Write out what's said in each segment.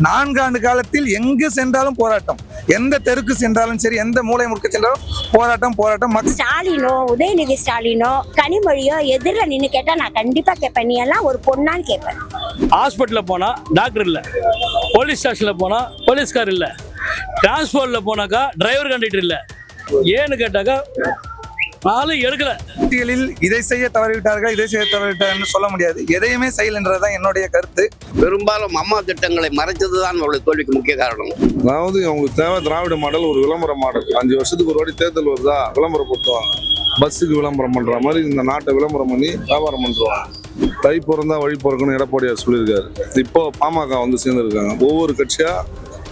4 ஆண்டு காலத்தில் எங்கு சென்றாலும் போராட்டம், எந்த தெருக்கு சென்றாலும் சரி, எந்த மூலை முடுக்க சென்றாலும் போராட்டம். ஸ்டாலினோ, உதயநிதி ஸ்டாலினோ, கனிமொழியோ எதிரில் நின்று கேட்டா நான் கண்டிப்பா கேட்பேன். நீ எல்லாம் ஒரு பொண்ணான்னு கேட்பேன். ஹாஸ்பிட்டல்ல போனா டாக்டர் இல்ல, போலீஸ் ஸ்டேஷன்ல போனா போலீஸ்கார் இல்ல, டிரான்ஸ்போர்ட்ல போனாக்கா டிரைவர் கண்டக்டர் இல்ல. ஏன்னு கேட்டாக்கா நாளும் எடுக்கல. இதை செய்ய தவறிவிட்டார்கள், இதை செய்ய தவறிவிட்டார்கள் சொல்ல முடியாது. எதையுமே செய்யலன்றதுதான் என்னுடைய கருத்து. பெரும்பாலும் அம்மா திட்டங்களை மறைச்சதுதான் அவளுடைய தோல்விக்கு முக்கிய காரணம். அதாவது அவங்களுக்கு தேவை திராவிட மாடல், ஒரு விளம்பர மாடல். 5 வருஷத்துக்கு ஒரு வாட்டி தேர்தல் வருதா விளம்பரப்படுத்துவாங்க. பஸ்ஸுக்கு விளம்பரம் பண்ற மாதிரி இந்த நாட்டை விளம்பரம் பண்ணி வியாபாரம் பண்றாங்க. தை பிறந்தா வழி பிறக்கணும் எடப்பாடியார் சொல்லியிருக்காரு. இப்போ பாமக வந்து சேர்ந்துருக்காங்க. ஒவ்வொரு கட்சியா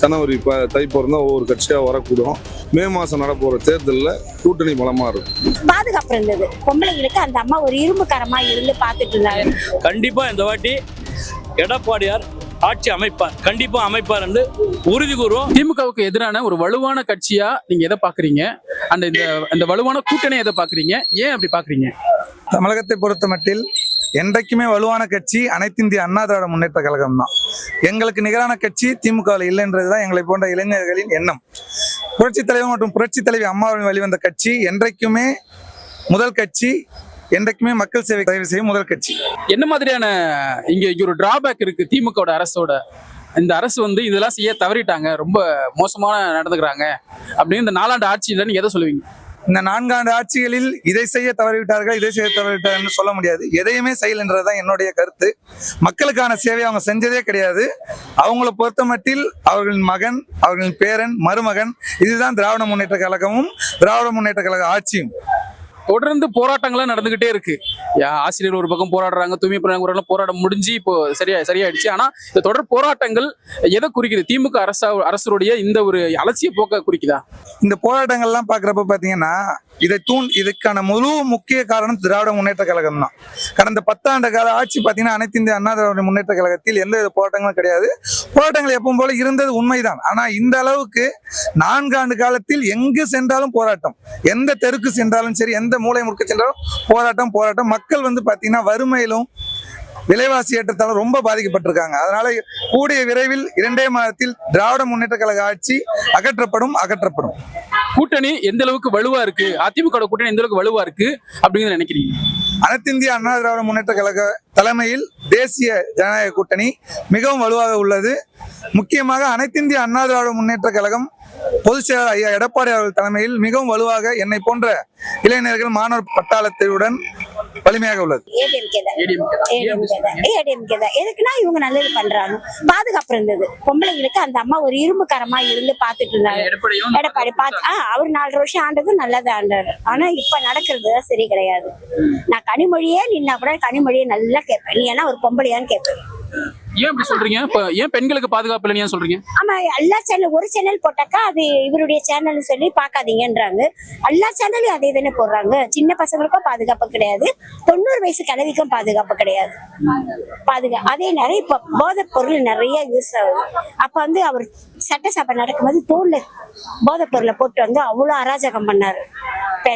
ஜனவரி தை பிறந்தா ஒவ்வொரு கட்சியா வரக்கூடும். மே மாசம் நடப்போற தேர்தலில் கூட்டணி பலமா இருக்கும். பாதுகாப்பு இருந்தது. பொம்பளைங்களுக்கு அந்த அம்மா ஒரு இரும்புக்காரமா இருந்து பார்த்துட்டு இருந்தாங்க. கண்டிப்பா இந்த வாட்டி எடப்பாடியார் ஆட்சி அமைப்பார், கண்டிப்பா அமைப்பார் என்று உறுதி கூறுவோம். திமுகவுக்கு எதிரான ஒரு வலுவான கட்சியா நீங்க எதை பாக்குறீங்க? அந்த இந்த வலுவான கூட்டணி எதை பாக்குறீங்க? ஏன் அப்படி பாக்குறீங்க? தமிழகத்தை பொறுத்த மட்டில் என்றைக்குமே வலுவான கட்சி அனைத்து இந்திய அண்ணா திராவிட முன்னேற்ற கழகம் தான். எங்களுக்கு நிகரான கட்சி திமுகவில் இல்லைன்றதுதான் எங்களை போன்ற இளைஞர்களின் எண்ணம். புரட்சித் தலைவர் மற்றும் புரட்சி தலைவி அம்மாவின் வழிவந்த கட்சி என்றைக்குமே முதல் கட்சி, என்றைக்குமே மக்கள் சேவை தயவு செய்யும் முதல் கட்சி. என்ன மாதிரியான இங்க ஒரு டிராபேக் இருக்கு திமுக அரசோட? இந்த அரசு வந்து இதெல்லாம் செய்ய தவறிட்டாங்க, ரொம்ப மோசமான நடந்துக்கிறாங்க அப்படின்னு இந்த 4 ஆண்டு ஆட்சியில நீங்க எதை சொல்லுவீங்க? இந்த 4 ஆண்டு ஆட்சிகளில் இதை செய்ய தவறிவிட்டார்கள், இதை செய்ய தவறிவிட்டார்கள் சொல்ல முடியாது. எதையுமே செய்யலன்றதுதான் என்னுடைய கருத்து. மக்களுக்கான சேவை அவங்க செஞ்சதே கிடையாது. அவங்கள பொறுத்த மட்டில் அவர்களின் மகன், அவர்களின் பேரன், மருமகன், இதுதான் திராவிட முன்னேற்ற கழகமும் திராவிட முன்னேற்ற கழக ஆட்சியும். தொடர்ந்து போராட்டங்கள்லாம் நடந்துகிட்டே இருக்கு. ஆசிரியர் ஒரு பக்கம் போராடுறாங்க, தூய்மை பணியாளர்கள் போராட்டம் முடிஞ்சு இப்போ சரியாயிடுச்சு. ஆனா இந்த தொடர் போராட்டங்கள் எதை குறிக்குது? திமுக அரசுடைய இந்த ஒரு அலட்சிய போக்க குறிக்குதா? இந்த போராட்டங்கள்லாம் பாக்குறப்ப பாத்தீங்கன்னா இதுக்கான முழு முக்கிய காரணம் திராவிட முன்னேற்ற கழகம் தான். கடந்த 10 ஆண்டு கால ஆட்சி பாத்தீங்கன்னா அனைத்து இந்திய அண்ணா திராவிட முன்னேற்ற கழகத்தில் எந்த வித போராட்டங்களும் கிடையாது. போராட்டங்கள் எப்பவும் போல இருந்தது உண்மைதான். ஆனா இந்த அளவுக்கு 4 ஆண்டு காலத்தில் எங்கு சென்றாலும் போராட்டம், எந்த தெருக்கு சென்றாலும் சரி, எந்த மூலை முடுக்க சென்றாலும் போராட்டம். மக்கள் வந்து பாத்தீங்கன்னா வறுமையிலும் விலைவாசி ஏற்றத்தாலும் ரொம்ப பாதிக்கப்பட்டிருக்காங்க. அதனால கூடிய விரைவில் 2 மாதத்தில் திராவிட முன்னேற்ற கழக ஆட்சி அகற்றப்படும். கூட்டணி எந்த அளவுக்கு வலுவா இருக்கு? அதிமுக கூட்டணி எந்த அளவுக்கு வலுவா இருக்கு அப்படிங்கிறத நினைக்கிறீங்க? அனைத்து இந்திய அண்ணா திராவிட முன்னேற்ற கழக தலைமையில் தேசிய ஜனநாயக கூட்டணி மிகவும் வலுவாக உள்ளது. முக்கியமாக அனைத்து இந்திய அண்ணா திராவிட முன்னேற்ற கழகம் பொதுச் செயலாளர் ஐயா எடப்பாடி அவர்கள் தலைமையில் மிகவும் வலுவாக என்னை போன்ற இளைஞர்கள் மாணவர் பட்டாளத்துடன் வலிமையாக உள்ளது. எதுக்குன்னா இவங்க நல்லது பண்றாங்க. பாதுகாப்பு இருந்தது. பொம்பளைங்களுக்கு அந்த அம்மா ஒரு இரும்புக்காரமா இருந்து பார்த்துட்டு இருந்தாங்க. எடப்பாடி அவர் 4 வருஷம் ஆண்டது நல்லது ஆண்டாரு. ஆனா இப்ப நடக்கிறது சரி கிடையாது. நான் கனிமொழியே நின்னா கூட கனிமொழியே நல்லா கேட்பேன். நீ எல்லாம் ஒரு பொம்பளையான்னு கேட்பேன். ஏன் அப்படி சொல்றீங்க? ஏன் பெண்களுக்கு பாதுகாப்பு இல்லைன்னு சொல்றீங்க? ஆமா, எல்லா சேனல் ஒரு சேனல் போட்டாக்கா அது இவருடைய சேனல் சொல்லி பாக்காதீங்கன்றாங்க. எல்லா சேனலையும் அதே தானே போடுறாங்க. சின்ன பசங்களுக்கும் பாதுகாப்பு கிடையாது, 90 வயசு கிழவிக்கும் பாதுகாப்பு கிடையாது. அதே நிறைய இப்ப போதைப் பொருள் நிறைய யூஸ் ஆகுது. அப்ப வந்து அவர் சட்டசபை நடக்கும்போது தோல்ல போதைப் பொருளை போட்டு வந்து அவ்வளவு அராஜகம் பண்ணாரு.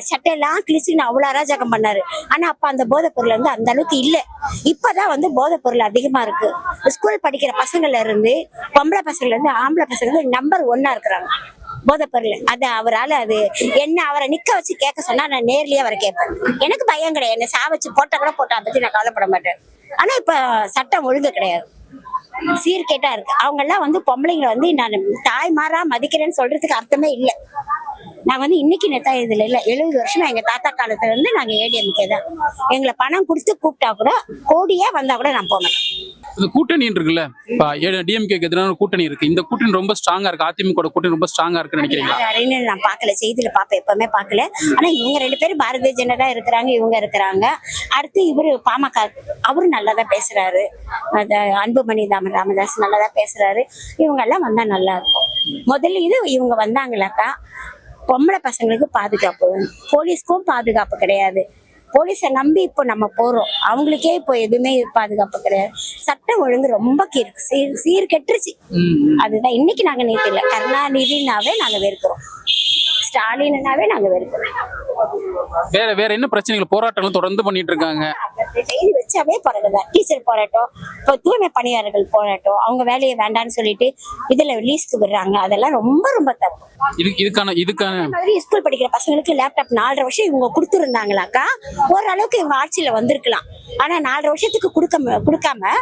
சட்டையெல்லாம் கிழிச்சுன்னு அவ்வளவு அராஜகம் பண்ணாரு. ஆனா அப்ப அந்த போதைப் பொருள் வந்து அந்த அளவுக்கு இல்ல. இப்பதான் வந்து போதைப் பொருள் அதிகமா இருக்கு. ஸ்கூல் படிக்கிற பசங்கள்ல இருந்து பொம்பளை பசங்கள்ல இருந்து ஆம்பளை பசங்க நம்பர் 1 இருக்கிறாங்க போதைப் பொருள். அது அவரால் அது என்ன அவரை நிக்க வச்சு கேட்க சொன்னா நான் நேர்லயே அவரை கேட்பேன். எனக்கு பயம் கிடையாது. என்ன சாவச்சு போட்டா கூட போட்டா பத்தி நான் கவலைப்பட மாட்டேன். ஆனா இப்ப சட்டம் ஒழுங்கு கிடையாது, சீர்கேட்டா இருக்கு. அவங்க எல்லாம் வந்து பொம்பளைங்களை வந்து நான் தாய்மாரா மதிக்கிறேன்னு சொல்றதுக்கு அர்த்தமே இல்லை. நாங்க வந்து இன்னைக்கு நெத்தா இதுல இல்ல, 70 வருஷமா எங்க தாத்தா காலத்துல இருந்து நாங்க ஏடிஎம்கே தான். எங்களை பணம் கொடுத்து கூப்பிட்டா கூட கோடியா வந்தா கூட நான் போக மாட்டேன். இந்த கூட்டணி இருக்குல்ல, டிஎம்கேக்கு எதிரான கூட்டணி இருக்கு. இந்த கூட்டணி ரொம்ப ஸ்ட்ராங்கா இருக்கு. அதிமுக கூட்டணி ரொம்ப ஸ்ட்ராங்கா இருக்குன்னு நினைக்கிறீங்க? நான் பாக்கல, செய்தியில பாப்பேன், எப்பவுமே பாக்கல. ஆனா இவங்க 2 பேரும் பாரதிய ஜனதா இருக்கிறாங்க, இவங்க இருக்கிறாங்க. அடுத்து இவரு பாமக, அவரு நல்லாதான் பேசுறாரு. அன்புமணி ராமதாஸ் நல்லாதான் பேசுறாரு. இவங்க எல்லாம் வந்தா நல்லா இருக்கும். முதல்ல இவங்க வந்தாங்களாக்கா பொம்பளை பசங்களுக்கு பாதுகாப்பு, போலீஸ்க்கும் பாதுகாப்பு கிடையாது. போலீஸை நம்பி இப்போ நம்ம போறோம், அவங்களுக்கே இப்போ எதுவுமே பாதுகாப்பு கிடையாது. சட்டம் ஒழுங்கு ரொம்ப சீர்கெட்டுருச்சு. அதுதான் இன்னைக்கு நாங்க நேற்று இல்லை, கருணாநிதினாவே நாங்க வெறுக்கிறோம். ஸ்டாலின்னாவே நாங்க வெறுக்கிறோம். வேற வேற என்ன பிரச்சனைகள் போராட்டங்கள் தொடர்ந்து பண்ணிட்டு இருக்காங்க? செய்தி வச்சாவே பரவாயில்ல. டீச்சர் போராட்டம், இப்போ தூய்மை பணியாளர்கள் போராட்டம், அவங்க வேலையை வேண்டான்னு சொல்லிட்டு இதுல லீஸ்க்கு விடுறாங்க. அதெல்லாம் ரொம்ப ரொம்ப தப்பு. இதுக்கான மாதிரி ஸ்கூல் படிக்கிற பசங்களுக்கு லேப்டாப் 4.5 வருஷம் இவங்க கொடுத்துருந்தாங்களாக்கா ஓரளவுக்கு இவங்க ஆட்சியில வந்திருக்கலாம். ஆனா 4.5 வருஷத்துக்கு கொடுக்காம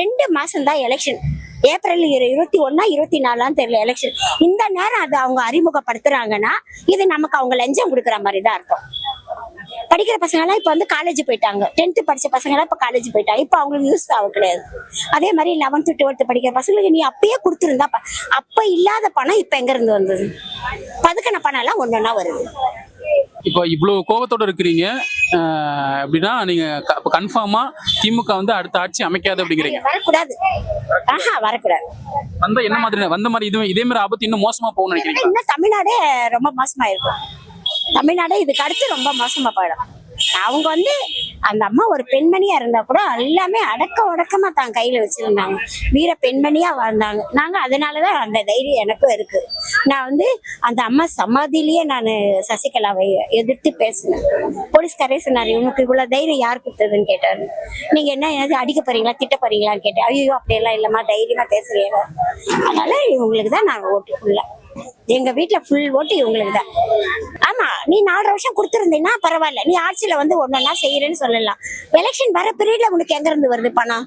2 மாசம் தான் எலெக்ஷன். ஏப்ரல் 21 24 தெரியல எலெக்ஷன். இந்த நேரம் அதை அவங்க அறிமுகப்படுத்துறாங்கன்னா இது நமக்கு அவங்க லஞ்சம் கொடுக்குற மாதிரி தான் இருக்கும். படிக்கிற பசங்க எல்லாம் இப்ப வந்து காலேஜ் போயிட்டாங்க. 10th படிச்ச பசங்க எல்லாம் இப்ப காலேஜ் போயிட்டாங்க. இப்ப அவங்களுக்கு யூஸ் ஆக கிடையாது. அதே மாதிரி 11th 12th படிக்கிற பசங்களுக்கு நீ அப்பயே கொடுத்துருந்தா அப்ப இல்லாத பணம் இப்ப எங்க இருந்து வந்தது? பதுக்கின பணம் எல்லாம் ஒன்னொன்னா வருது. இப்போ இவ்வளவு கோபத்தோட இருக்கிறீங்க அப்படின்னா நீங்க கன்ஃபார்மா திமுக வந்து அடுத்த ஆட்சி அமைக்காது அப்படிங்கிறீங்க? வரக்கூடாது. வரக்கூடாது. வந்த என்ன மாதிரி வந்த மாதிரி இதே மாதிரி ஆபத்து இன்னும் மோசமா போகணும்னு நினைக்கிறீங்க? இன்னும் தமிழ்நாடே ரொம்ப மோசமா இருக்கும். தமிழ்நாடே இதுக்கு அடுத்து ரொம்ப மோசமா போயிடும். அவங்க வந்து அந்த அம்மா ஒரு பெண்மணியா இருந்தா கூட எல்லாமே ஒடக்கமா தான் கையில வச்சிருந்தாங்க. வீர பெண்மணியா வாழ்ந்தாங்க. நாங்க அதனாலதான் அந்த தைரியம் எனக்கும் இருக்கு. நான் வந்து அந்த அம்மா சமாதியிலேயே நான் சசிகலாவை எதிர்த்து பேசினேன். போலீஸ்காரே சொன்னாரு, உனக்கு இவ்வளவு தைரியம் யார் கொடுத்ததுன்னு கேட்டாரு. நீங்க என்ன அடிக்க போறீங்களா திட்ட போறீங்களான்னு கேட்டேன். ஐயோ அப்படியெல்லாம் இல்லம்மா, தைரியமா பேசுறீங்க. அதனால இவங்களுக்கு தான் நான் ஓட்டு ஃபுல்லா, எங்க வீட்டுல ஃபுல் ஓட்டு இவங்களுக்கு தான். ஆமா, நீ 4.5 வருஷம் கொடுத்துருந்தீங்கன்னா பரவாயில்ல, நீ ஆட்சியில வந்து ஒன்னொன்னா செய்யறேன்னு சொல்லலாம். எலெக்ஷன் வர பீரியட்ல உனக்கு எங்க இருந்து வருது பணம்?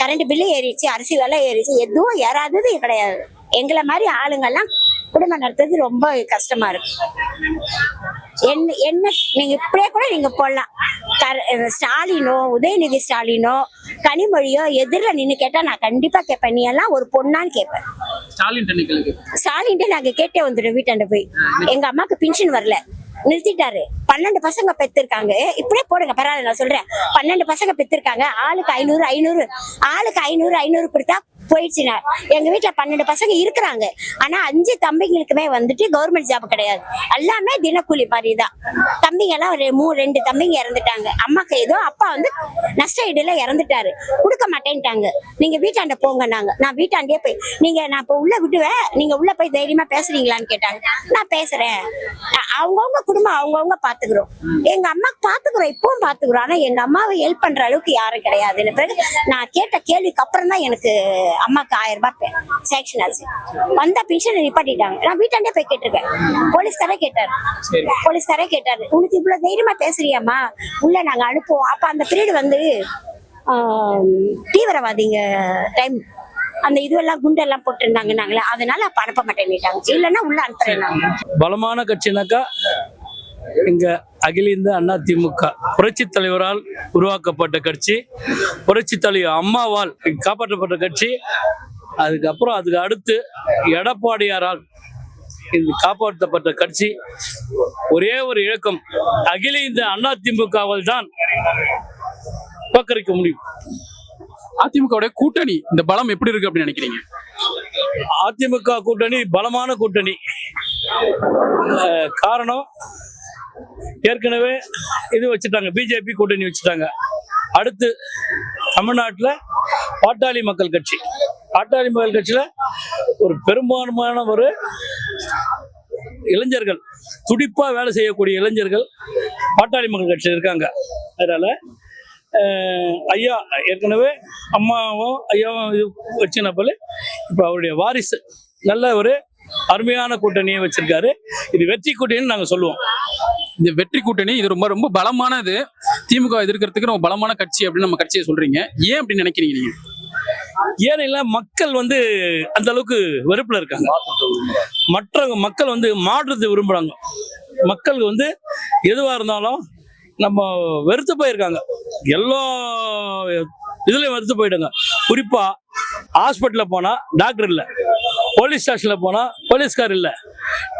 கரண்ட் பில்லு ஏறிச்சு, அரிசி விலை ஏறிச்சு, எதுவும் ஏறாதது கிடையாது. எங்களை மாதிரி ஆளுங்கெல்லாம் குடும்பம் நடத்துறது ரொம்ப கஷ்டமா இருக்கு. என்ன நீங்க இப்படியே கூட நீங்க போடலாம். ஸ்டாலினோ உதயநிதி ஸ்டாலினோ கனிமொழியோ எதிரில் நின்று கேட்டா நான் கண்டிப்பா கேட்பேன், நீ எல்லாம் ஒரு பொண்ணான்னு கேட்பேன். ஸ்டாலின் நாங்க கேட்டே வந்துடும். வீட்டாண்ட போய் எங்க அம்மாக்கு பென்ஷன் வரல, நிறுத்திட்டாரு. 12 பசங்க பெத்திருக்காங்க. இப்படியே போடுங்க பரவாயில்ல, நான் சொல்றேன். 12 பசங்க பெத்திருக்காங்க. ஆளுக்கு 500 கொடுத்தா போயிடுச்சுன்னா எங்க வீட்டுல 12 பசங்க இருக்கிறாங்க. ஆனா 5 தம்பிங்களுக்குமே வந்துட்டு கவர்மெண்ட் ஜாப் கிடையாது. எல்லாமே தினக்கூலி மாதிரி தான். தம்பிங்க எல்லாம் 2 தம்பிங்க இறந்துட்டாங்க. அம்மாக்கு ஏதோ அப்பா வந்து நஷ்ட ஈடுல இறந்துட்டாரு, கொடுக்க மாட்டேன்ட்டாங்க. நீங்க வீட்டாண்ட போங்க. நான் வீட்டாண்டே போய் நான் இப்ப உள்ள விடுவேன், நீங்க உள்ள போய் தைரியமா பேசுறீங்களான்னு கேட்டாங்க. நான் பேசுறேன். அவங்கவுங்க குடும்பம் அவங்கவுங்க பாத்துக்கிறோம். எங்க அம்மா பாத்துக்கிறோம், இப்பவும் பாத்துக்கிறோம். ஆனா எங்க அம்மாவை ஹெல்ப் பண்ற அளவுக்கு யாரும் கிடையாது. பிறகு நான் கேட்ட கேள்விக்கு அப்புறம் தான் எனக்கு அம்மாக்கு 1000 ரூபாய் சேக்ஷன் ஆச்சு. வந்த பென்ஷன் நிப்பாட்டிட்டாங்க. நான் வீட்டாண்டே போய் கேட்டிருக்கேன். போலீஸ்காரே கேட்டாரு, உனக்கு இவ்வளவு தைரியமா பேசுறியாமா, உள்ள நாங்க அனுப்புவோம். அப்ப அந்த பீரியட் வந்து தீவிரவாதிங்க டைம், அந்த இதுவெல்லாம் குண்டெல்லாம் போட்டுருந்தாங்க நாங்களே, அதனால அப்ப அனுப்ப மாட்டேன்னுட்டாங்க. இல்லைன்னா உள்ள அனுப்புறேன். பலமான கட்சினாக்கா இங்க அகில இந்திய அண்ணா திமுக புரட்சி தலைவரால் உருவாக்கப்பட்ட கட்சி, புரட்சி தலைவர் அம்மாவால் காப்பாற்றப்பட்ட கட்சி. அதுக்கப்புறம் அதுக்கு அடுத்து எடப்பாடியாரால் காப்பாற்றப்பட்ட கட்சி. ஒரே ஒரு இழக்கம், அகில இந்திய அண்ணா திமுகவால் தான் தோற்கடிக்க முடியும். அதிமுக கூட்டணி இந்த பலம் எப்படி இருக்கு அப்படின்னு நினைக்கிறீங்க? அதிமுக கூட்டணி பலமான கூட்டணி. காரணம், ஏற்கனவே இது வச்சுட்டாங்க, பிஜேபி கூட்டணி வச்சுட்டாங்க. அடுத்து தமிழ்நாட்டில் பாட்டாளி மக்கள் கட்சியில ஒரு பெரும்பான்மையான ஒரு இளைஞர்கள், துடிப்பா வேலை செய்யக்கூடிய இளைஞர்கள் பாட்டாளி மக்கள் கட்சியில் இருக்காங்க. அதனால ஐயா ஏற்கனவே அம்மாவும் ஐயாவும் இது வச்சுனப்பல இப்போ அவருடைய வாரிசு நல்ல ஒரு அருமையான கூட்டணியை வச்சிருக்காரு. இது வெற்றி கூட்டணின்னு நாங்க சொல்லுவோம். இந்த வெற்றி கூட்டணி இது ரொம்ப ரொம்ப பலமானது. திமுக எதிர்க்கிறதுக்கு ரொம்ப பலமான கட்சி அப்படின்னு நம்ம கட்சியை சொல்றீங்க. ஏன் அப்படின்னு நினைக்கிறீங்க நீங்க? ஏன்னா மக்கள் வந்து அந்த அளவுக்கு வெறுப்புல இருக்காங்க. மற்ற மக்கள் வந்து மாற்றத்தை விரும்புறாங்க. மக்கள் வந்து எதுவா இருந்தாலும் நம்ம வெறுத்து போயிருக்காங்க. எல்லா இதுலயும் வெறுத்து போயிடுங்க. குறிப்பா ஹாஸ்பிட்டல்ல போனா டாக்டர் இல்ல, போலீஸ் ஸ்டேஷன்ல போனா போலீஸ்கார் இல்ல,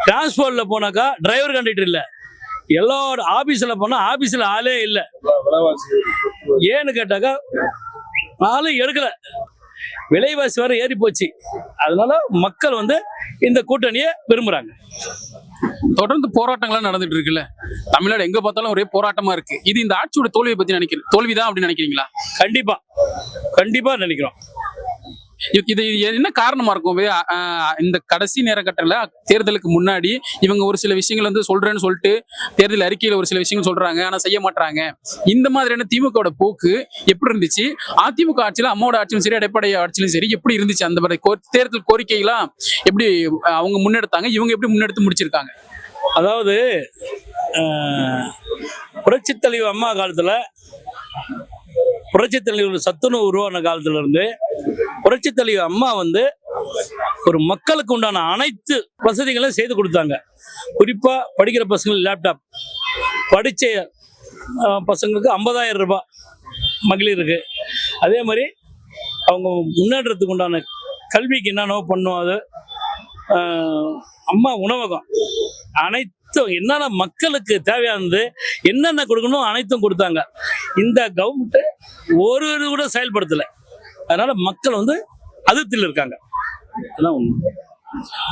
டிரான்ஸ்போர்ட்ல போனாக்கா டிரைவர் கண்டக்டர் இல்ல, எல்லா ஆபீஸ்ல போனா ஆபீஸ்ல ஆளே இல்ல. ஏன்னு கேட்டாக்கா ஆளும் எடுக்கல, விலைவாசி வர ஏறி போச்சு. அதனால மக்கள் வந்து இந்த கூட்டணியை விரும்புறாங்க. தொடர்ந்து போராட்டங்கள்லாம் நடந்துட்டு இருக்குல்ல, தமிழ்நாடு எங்க பார்த்தாலும் ஒரே போராட்டமா இருக்கு. இது இந்த ஆட்சியோட தோல்வியை பத்தி தோல்விதான் அப்படின்னு நினைக்கிறீங்களா? கண்டிப்பா நினைக்கிறோம். இது என்ன காரணமா இருக்கும்? இந்த கடைசி நேரக்கட்டத்துல தேர்தலுக்கு முன்னாடி இவங்க ஒரு சில விஷயங்கள் வந்து சொல்றேன்னு சொல்லிட்டு தேர்தல் அறிக்கையில ஒரு சில விஷயங்கள் சொல்றாங்க, ஆனா செய்ய மாட்டாங்க. இந்த மாதிரியான திமுகவோட போக்கு எப்படி இருந்துச்சு? அதிமுக ஆட்சியில அம்மாவோட ஆட்சியும் சரி, எடப்பாடி ஆட்சியிலும் சரி, எப்படி இருந்துச்சு? அந்த தேர்தல் கோரிக்கைலாம் எப்படி அவங்க முன்னெடுத்தாங்க, இவங்க எப்படி முன்னெடுத்து முடிச்சிருக்காங்க? அதாவது புரட்சித் தலைவர் அம்மா காலத்துல, புரட்சித் தலைவர் சத்துணவு உருவான காலத்துல இருந்து புரட்சித் தலைவர் அம்மா வந்து ஒரு மக்களுக்கு உண்டான அனைத்து வசதிகளையும் செய்து கொடுத்தாங்க. குறிப்பா படிக்கிற பசங்களுக்கு லேப்டாப், படிச்ச பசங்களுக்கு 50,000 ரூபாய் மகளிருக்கு. அதே மாதிரி அவங்க முன்னேற்றத்துக்கு உண்டான கல்விக்கு என்னென்ன பண்ணும், அது அம்மா உணவகம், அனைத்தும் என்னென்ன மக்களுக்கு தேவையானது என்னென்ன கொடுக்கணும் அனைத்தும் கொடுத்தாங்க. இந்த கவர்மெண்ட் ஒரு இது கூட செயல்படுத்தலை. அதனால மக்கள் வந்து அதிருப்தியில் இருக்காங்க. அதான் உண்மை.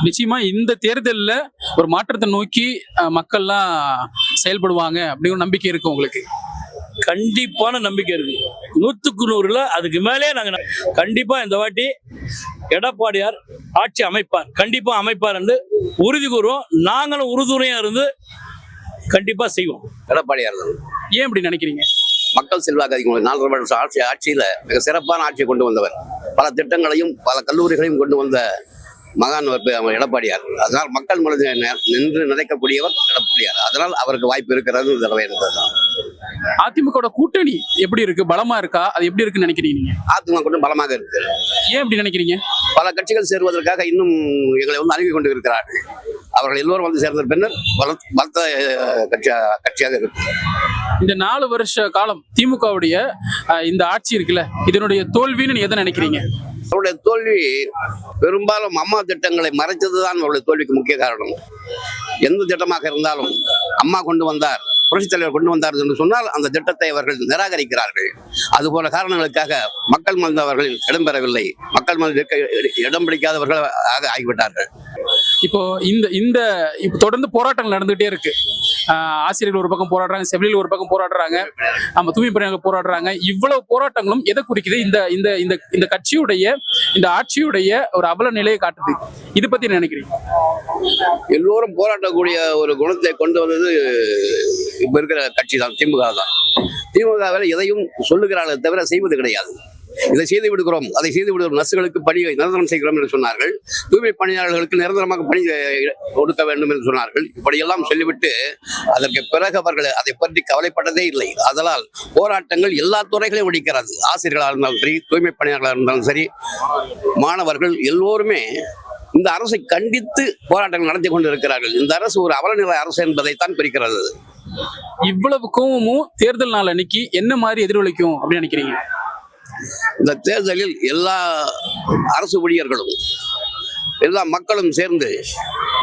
நிச்சயமா இந்த தேர்தல்ல ஒரு மாற்றத்தை நோக்கி மக்கள்லாம் செயல்படுவாங்க அப்படிங்கிற நம்பிக்கை இருக்கு உங்களுக்கு? கண்டிப்பான நம்பிக்கை இருக்கு. 100க்கு 100 அதுக்கு மேலே நாங்க கண்டிப்பா இந்த வாட்டி எடப்பாடியார் ஆட்சி அமைப்பார், கண்டிப்பா அமைப்பார் என்று உறுதி கூறுவோம். நாங்களும் உறுதுணையா இருந்து கண்டிப்பா செய்வோம். எடப்பாடியார் தான். ஏன் இப்படி நினைக்கிறீங்க? மக்கள் செல்வாக்கு அதிகம். 4 வருஷம் ஆட்சியில மிக சிறப்பான ஆட்சியை கொண்டு வந்தவர். பல திட்டங்களையும் பல கல்லூரிகளையும் கொண்டு வந்த மகான் எடப்பாடியார். அதனால் மக்கள் மனதில் நின்று நினைக்கக்கூடியவர் எடப்பாடியார். அதனால் அவருக்கு வாய்ப்பு இருக்கிறது இருந்ததுதான். அதிமுக கூட்டணி எப்படி இருக்கு? பலமா இருக்கா? அது எப்படி இருக்குன்னு நினைக்கிறீங்க? அதிமுக கூட்டணி பலமாக இருக்கு. ஏன் இப்படி நினைக்கிறீங்க? பல கட்சிகள் சேருவதற்காக இன்னும் எங்களை வந்து அணுகி கொண்டு இருக்கிறார்கள். அவர்கள் எல்லோரும் வந்து சேர்ந்த பின்னர் பலத்த கட்சியாக இருக்கு. இந்த 4 வருஷ காலம் திமுகவுடைய இந்த ஆட்சி இருக்குல்ல, இதனுடைய தோல்வின்னு எதை நினைக்கிறீங்க? அவருடைய தோல்வி பெரும்பாலும் அம்மா திட்டங்களை மறைத்ததுதான் அவருடைய தோல்விக்கு முக்கிய காரணம். எந்த திட்டமாக இருந்தாலும் அம்மா கொண்டு வந்தார், புரட்சித் தலைவர் கொண்டு வந்தார் என்று சொன்னால் அந்த திட்டத்தை அவர்கள் நிராகரிக்கிறார்கள். அதுபோல காரணங்களுக்காக மக்கள் மனதில் அவர்கள் இடம்பெறவில்லை. மக்கள் மனதில் இடம் பிடிக்காதவர்கள் ஆகிவிட்டார்கள். இப்போ இந்த இப்போ தொடர்ந்து போராட்டங்கள் நடந்துகிட்டே இருக்கு. ஆசிரியர்கள் ஒரு பக்கம் போராடுறாங்க, செவிலியர்கள் ஒரு பக்கம் போராடுறாங்க, நம்ம தூய்மை பணியாளர்கள் போராடுறாங்க. இவ்வளவு போராட்டங்களும் எதை குறிக்குது? இந்த கட்சியுடைய, இந்த ஆட்சியுடைய ஒரு அவல நிலையை காட்டுது. இதை பத்தி நினைக்கிறீங்க? எல்லோரும் போராட்டக்கூடிய ஒரு குணத்தை கொண்டு வந்தது இப்ப இருக்கிற கட்சி தான், திமுக தான். திமுகவில் எதையும் சொல்லுகிறார்களே தவிர செய்வது கிடையாது. இதை செய்து விடுகிறோம், அதை செய்து விடுகிறோம், நர்சுகளுக்கு பணி நிரந்தரம் செய்கிறோம் என்று சொன்னார்கள், தூய்மை பணியாளர்களுக்கு நிரந்தரமாக பணி கொடுக்க வேண்டும் என்று சொன்னார்கள். இப்படியெல்லாம் சொல்லிவிட்டு அதற்கு பிறகு அவர்கள் அதை பற்றி கவலைப்பட்டதே இல்லை. அதனால் போராட்டங்கள் எல்லா துறைகளையும் ஒழிக்கிறது. ஆசிரியர்களாக இருந்தாலும் சரி, தூய்மை பணியாளர்களாக இருந்தாலும் சரி, மாணவர்கள் எல்லோருமே இந்த அரசை கண்டித்து போராட்டங்கள் நடத்தி கொண்டு இருக்கிறார்கள். இந்த அரசு ஒரு அவலநிலை அரசு என்பதைத்தான் குறிக்கிறது. இவ்வளவு கோவமும் தேர்தல் நாள் அன்னைக்கு என்ன மாதிரி எதிரொலிக்கும் அப்படின்னு நினைக்கிறீங்க? இந்த தேர்தலில் எல்லா அரசு ஊழியர்களும் எல்லா மக்களும் சேர்ந்து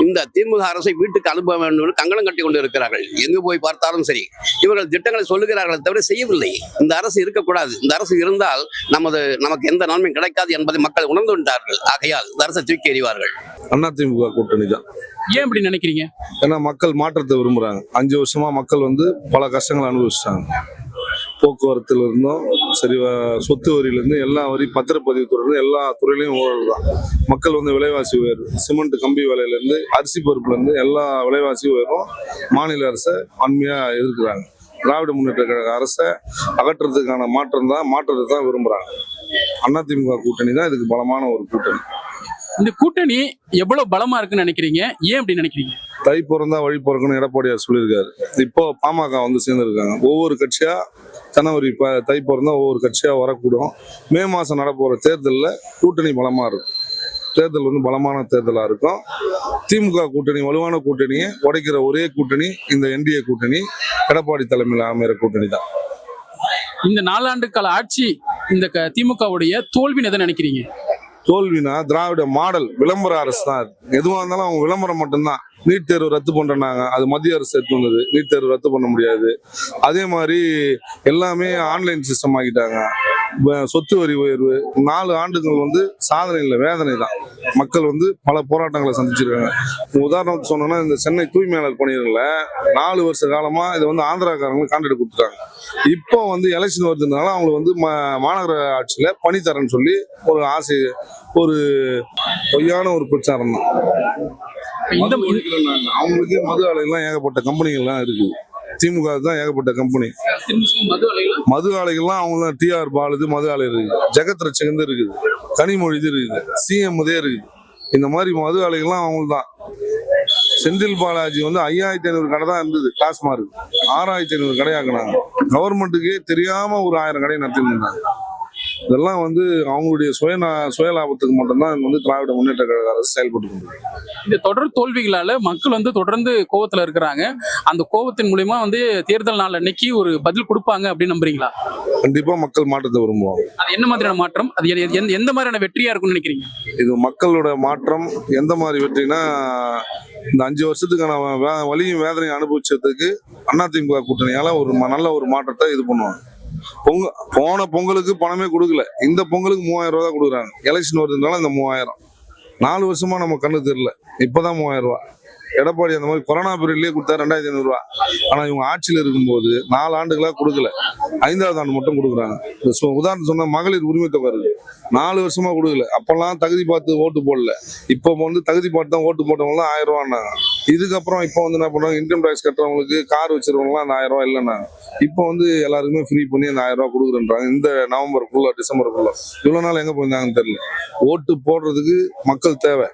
இந்த திமுக அரசை வீட்டுக்கு அனுப்ப வேண்டும் என்று கங்கணம் கட்டி கொண்டு இருக்கிறார்கள். எங்கு போய் பார்த்தாலும் சரி, இவர்கள் திட்டங்களை சொல்லுகிறார்கள் தவிர செய்யவில்லை. இந்த அரசு இருக்கக்கூடாது, இந்த அரசு இருந்தால் நமக்கு எந்த நன்மையும் கிடைக்காது என்பதை மக்கள் உணர்ந்து விட்டார்கள். ஆகையால் இந்த அரசை தூக்கி எறிவார்கள். அதிமுக கூட்டணி தான். ஏன் இப்படி நினைக்கிறீங்க? ஏன்னா மக்கள் மாற்றத்தை விரும்புறாங்க. 5 வருஷமா மக்கள் வந்து பல கஷ்டங்களை அனுபவிச்சிட்டாங்க. போக்குவரத்துல இருந்தும் சரி, சொத்து வரியிலிருந்து எல்லா வரி, பத்திரப்பதிவு துறையிலிருந்து எல்லா துறையிலையும் ஊழல் தான். மக்கள் வந்து விலைவாசி உயரும், சிமெண்ட் கம்பி விலையிலேருந்து அரிசி பருப்புல இருந்து எல்லா விலைவாசி உயரும். மாநில அரசை வன்மையா எதிர்க்கிறாங்க. திராவிட முன்னேற்ற கழக அரசை அகற்றுறதுக்கான மாற்றத்தை தான் விரும்புறாங்க. அதிமுக கூட்டணி தான் இதுக்கு பலமான ஒரு கூட்டணி. இந்த கூட்டணி எவ்வளவு பலமா இருக்குன்னு நினைக்கிறீங்க? ஏன் அப்படி நினைக்கிறீங்க? தை பிறந்தா வழி பிறக்குன்னு எடப்பாடியார் சொல்லியிருக்காரு. இப்போ பாமக வந்து சேர்ந்துருக்காங்க. ஒவ்வொரு கட்சியா ஜனவரி தை பிறந்தா ஒவ்வொரு கட்சியா வரக்கூடும். மே மாசம் நடப்போற தேர்தலில் கூட்டணி பலமா இருக்கும். தேர்தல் வந்து பலமான தேர்தலா இருக்கும். திமுக கூட்டணி வலுவான கூட்டணியை உடைக்கிற ஒரே கூட்டணி இந்த என்டிஏ கூட்டணி, எடப்பாடி தலைமையில் அமைகிற கூட்டணி தான். இந்த 4 ஆண்டு கால ஆட்சி இந்த திமுகவுடைய தோல்வின்னு எதை நினைக்கிறீங்க? தோல்வினா திராவிட மாடல் விளம்பர அரசு தான். எதுவாக இருந்தாலும் அவங்க விளம்பரம் மட்டும்தான். நீட் தேர்வு ரத்து பண்றாங்க, அது மத்திய அரசு எடுத்து வந்தது. நீட் தேர்வு ரத்து பண்ண முடியாது. அதே மாதிரி எல்லாமே ஆன்லைன் சிஸ்டம் ஆகிட்டாங்க. சொத்து வரி உயர்வு, 4 ஆண்டுகள் வந்து சாதனை இல்லை, வேதனை தான். மக்கள் வந்து பல போராட்டங்களை சந்திச்சிருக்காங்க. உதாரணத்துக்கு சொன்னோம்னா, இந்த சென்னை தூய்மையாளர் பணியிடல 4 வருஷ காலமா இதை வந்து ஆந்திராக்காரங்களுக்கு கான்ட்ராக்ட் கொடுத்துட்டாங்க. இப்போ வந்து எலெக்ஷன் வருதுனால அவங்களுக்கு வந்து மாநகர ஆட்சியில பணி தரேன்னு சொல்லி ஒரு ஆசை, ஒரு பொய்யான ஒரு பிரச்சாரம் தான். அவங்களுக்கு மது ஆலைகள்லாம் ஏகப்பட்ட கம்பெனிகள்லாம் இருக்குது. திமுக தான் ஏகப்பட்ட கம்பெனி. மது ஆலைகள்லாம் அவங்க டிஆர் பாலுது மது ஆலை இருக்குது, ஜெகத் ரட்சகந்து இருக்குது, கனிமொழி இது இருக்குது, சிஎம் இதே இருக்குது. இந்த மாதிரி மது ஆலைகள்லாம் அவங்களுக்கு தான். செந்தில் பாலாஜி வந்து 5500 கடை தான் இருந்தது டாஸ்மார்க், 6500 கடையாக்குனாங்க. கவர்மெண்ட்டுக்கே தெரியாம ஒரு 1000 கடையை நடத்திட்டு இருந்தாங்க. இதெல்லாம் வந்து அவங்களுடைய சுய லாபத்துக்கு மட்டும்தான் வந்து திராவிட முன்னேற்ற கழக அரசு செயல்பட்டு கொண்டிருக்கு. இந்த தொடர் தோல்விகளால மக்கள் வந்து தொடர்ந்து கோவத்துல இருக்கிறாங்க. அந்த கோவத்தின் மூலியமா வந்து தேர்தல் நாள் அன்னைக்கு ஒரு பதில் கொடுப்பாங்க அப்படின்னு நம்புறீங்களா? கண்டிப்பா மக்கள் மாற்றத்தை விரும்புவாங்க. அது என்ன மாதிரியான மாற்றம்? அது எந்த மாதிரியான வெற்றியா இருக்கும்னு நினைக்கிறீங்க? இது மக்களோட மாற்றம் எந்த மாதிரி வெற்றினா, இந்த 5 வருஷத்துக்கான வலியும் வேதனையும் அனுபவிச்சதுக்கு அதிமுக கூட்டணியால ஒரு நல்ல ஒரு மாற்றத்தை இது பண்ணுவாங்க. போன பொங்கலுக்கு பணமே கொடுக்கல, இந்த பொங்கலுக்கு 3000 ரூபா தான் கொடுக்குறாங்க. எலெக்ஷன் வருதுனால இந்த 3000 4 வருஷமா நம்ம கண்ணு தெரியல, இப்பதான் 3000 ரூபா. எடப்பாடி அந்த மாதிரி கொரோனா பீரியட்லயே கொடுத்தா 2500 ரூபா. ஆனா இவங்க ஆட்சியில் இருக்கும்போது 4 ஆண்டுகளா கொடுக்கல, 5வது ஆண்டு மட்டும் கொடுக்குறாங்க. உதாரணம் சொன்னா மகளிர் உரிமை தொகை இருக்கு, 4 வருஷமா கொடுக்கல. அப்பெல்லாம் தகுதி பார்த்து ஓட்டு போடல, இப்போ வந்து தகுதி பார்த்து தான் ஓட்டு போட்டவங்க 1000 ரூபான்னாங்க. இதுக்கப்புறம் இப்போ வந்து என்ன பண்றாங்க, இன்கம் டேக்ஸ் கட்டுறவங்களுக்கு, கார் வச்சிருக்கவங்களாம் அந்த 1000 ரூபா இல்லைன்னாங்க. இப்போ வந்து எல்லாருக்குமே ஃப்ரீ பண்ணி அந்த 1000 ரூபா கொடுக்குறேன்றாங்க. இந்த நவம்பருக்குள்ள டிசம்பருக்குள்ள. இவ்வளவு நாள் எங்க போயிருந்தாங்கன்னு தெரியல. ஓட்டு போடுறதுக்கு மக்கள் தேவை.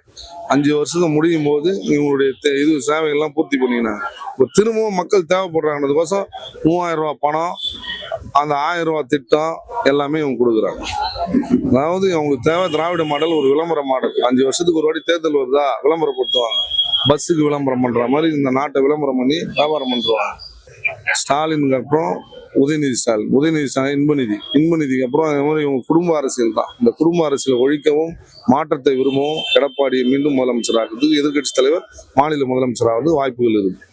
5 வருஷத்துக்கு முடியும் போது இவங்களுடைய இது சேவைகள்லாம் பூர்த்தி பண்ணினாங்க. இப்போ திரும்பவும் மக்கள் தேவைப்படுறாங்கன்றதுக்கோசம் 3000 ரூபா பணம், அந்த 1000 ரூபா திட்டம் எல்லாமே இவங்க கொடுக்குறாங்க. அதாவது அவங்களுக்கு தேவை திராவிட மாடல், ஒரு விளம்பர மாடல். 5 வருஷத்துக்கு ஒரு வாட்டி தேர்தல் வருதா விளம்பரப்படுத்துவாங்க. பஸ்ஸுக்கு விளம்பரம் பண்ற மாதிரி இந்த நாட்டை விளம்பரம் பண்ணி வியாபாரம் பண்றாங்க. ஸ்டாலினுக்கு அப்புறம் உதயநிதி ஸ்டாலின் இன்பநிதிக்கு அப்புறம் அதே மாதிரி இவங்க குடும்ப அரசியல் தான். இந்த குடும்ப அரசியலை ஒழிக்கவும் மாற்றத்தை விரும்பவும் எடப்பாடியை மீண்டும் முதலமைச்சராகிறதுக்கு எதிர்கட்சி தலைவர் மாநில முதலமைச்சராவது வாய்ப்புகள் இருக்கு.